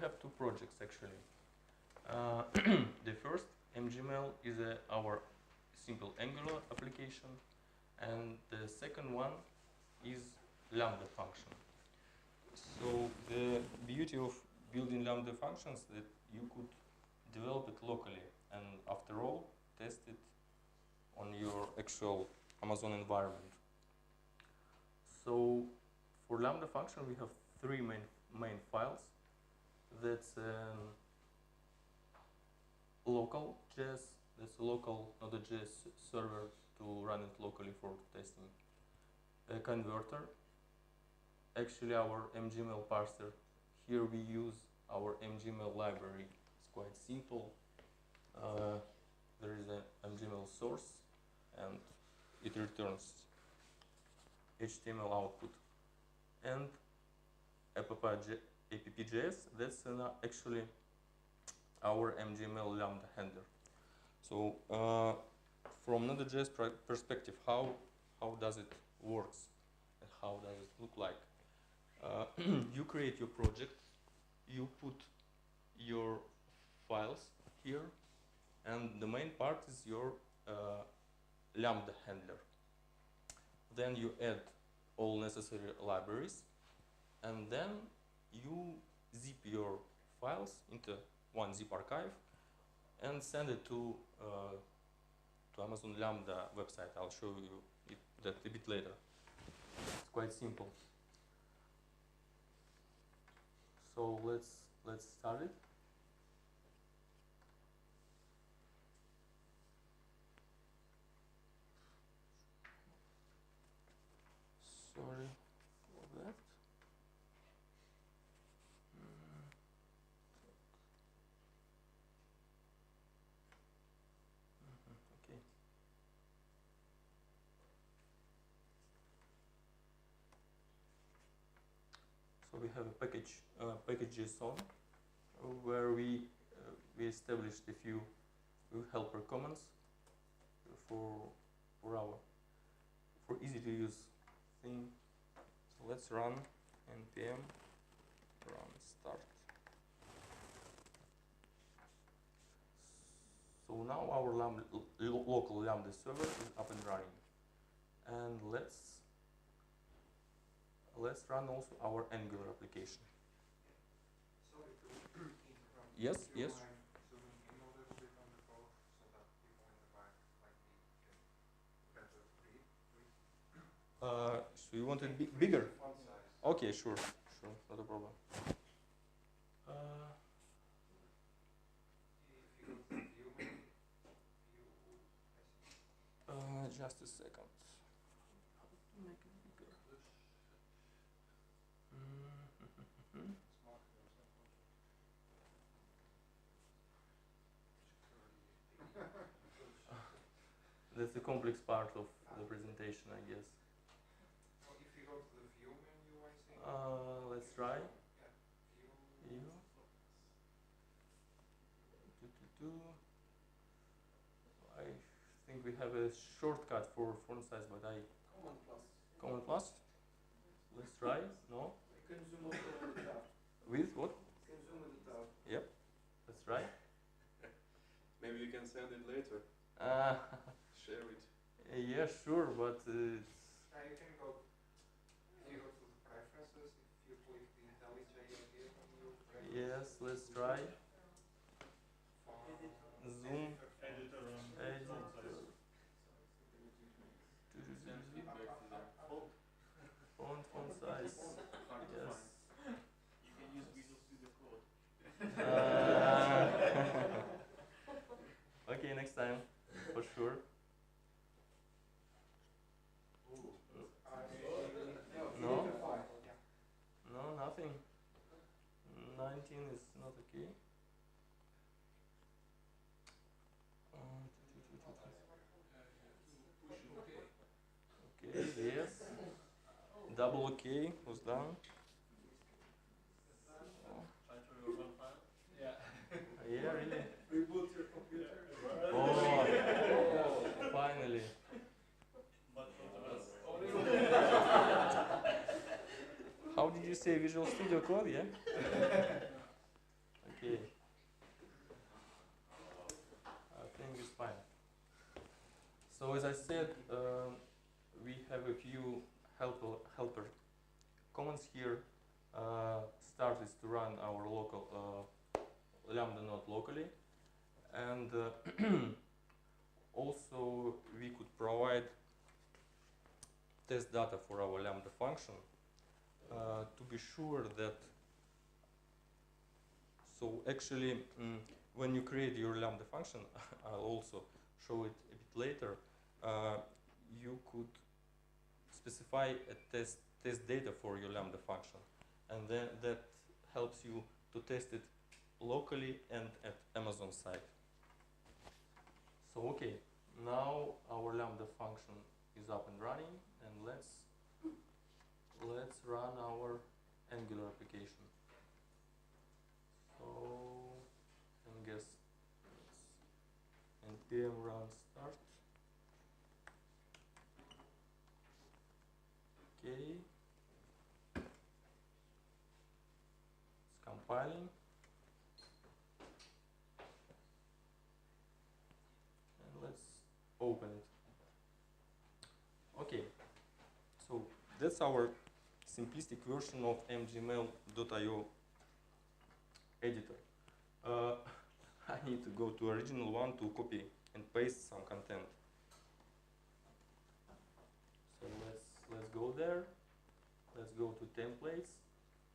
have two projects actually. The first MJML is our simple Angular application, and the second one is Lambda function. So the beauty of building Lambda functions that you could develop it locally and after all test it on your actual Amazon environment. So for Lambda function we have three main files. That's local JS, that's a local Node.js server to run it locally for testing. A converter, actually our MJML parser. Here we use our MJML library. It's quite simple. There is an MJML source and it returns HTML output. And app.js, that's actually our MJML Lambda handler. So from Node.js perspective, how does it works and how does it look like? You create your project, you put your files here, and the main part is your Lambda handler. Then you add all necessary libraries, and then you zip your files into one zip archive and send it to Amazon Lambda website. I'll show you that a bit later. It's quite simple. So let's start it. Sorry for that. Okay. So we have a package.json where we established a few helper commands for easy to use thing. So let's run npm run start. So now our local Lambda server is up and running, and let's run also our Angular application. Sorry to interrupt. Yes, yes. Zooming in a little bit on the code so that people in the back like me can better read. So you want it bigger? Font size. Okay, sure, not a problem. If you go to view menu, Just a second. How to make it bigger? That's the complex part of the presentation, I guess. Well, if you go to the view menu, I think. Let's try. Yeah. View. I think we have a shortcut for font size, but Command plus. Let's try. No. You can zoom also with the tab. With what? You can zoom with the tab. Yep. Let's try. Maybe you can send it later. Share it. Yeah, sure, but You can go. If you go to the preferences, if you click the IntelliJ idea on your preferences. yes. Let's try. Zoom. Editor on Send feedback to them. Font size. Yes. You can use Visual Studio Code. Okay, next time, for sure. No? No, nothing. 19 is not okay. Okay, yes. Double okay was done. Yeah, really. Reboot your computer. Oh, finally. How did you say Visual Studio Code? Yeah. Okay. I think it's fine. So as I said, we have a few helper commands here. Start is to run our local Lambda node locally, and also we could provide test data for our Lambda function to be sure that. So actually, when you create your Lambda function, I'll also show it a bit later. You could specify a test data for your Lambda function, and then that helps you to test it locally and at Amazon site. So okay, now our Lambda function is up and running, and let's run our Angular application. So and guess npm run start. Okay, it's compiling, and let's open it. Okay, so that's our simplistic version of mjml.io editor. I need to go to original one to copy and paste some content. So let's go there. Let's go to templates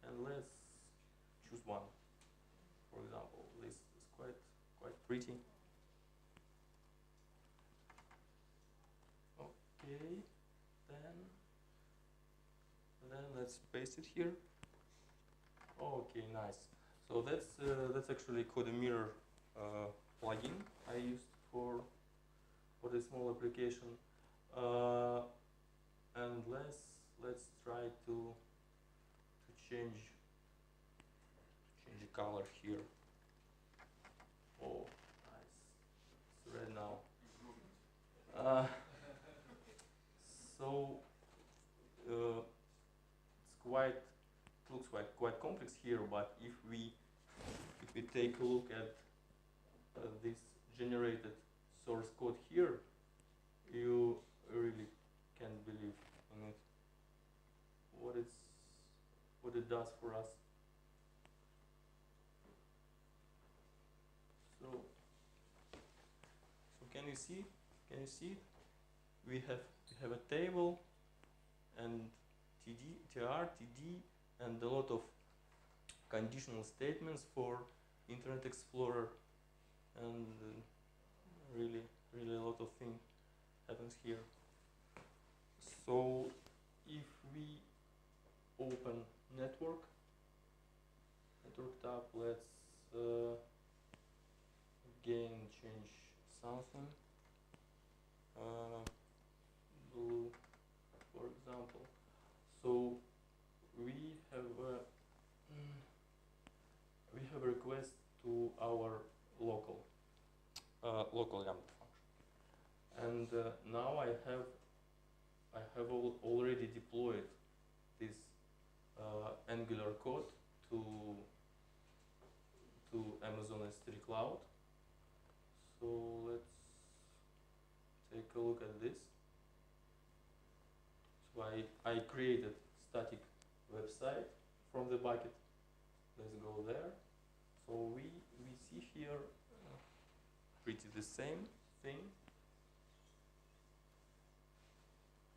and let's choose one. For example, this is quite pretty. Okay, then let's paste it here. Okay, nice. So that's actually CodeMirror plugin I used for this small application, and let's try to change the color here. Oh, nice! It's red now. So it's looks quite complex here, but if we take a look at this generated source code here, you really can't believe in it. What it does for us. So can you see? Can you see? We have a table and tr, td, and a lot of conditional statements for Internet Explorer, and really a lot of things happens here. So if we open network tab, let's again change something, blue for example. So we have a request to our local Lambda function, and now I have already deployed this Angular code to Amazon S3 Cloud. So let's take a look at this. So I created static website from the bucket. Let's go there. So we see here pretty the same thing.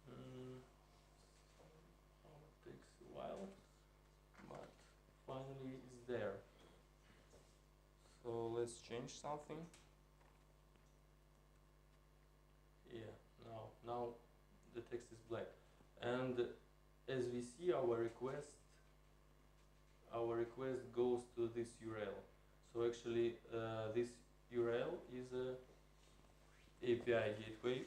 It takes a while, but finally it's there. So let's change something. Yeah, now the text is black, and as we see, our request goes to this URL. So actually this URL is a API gateway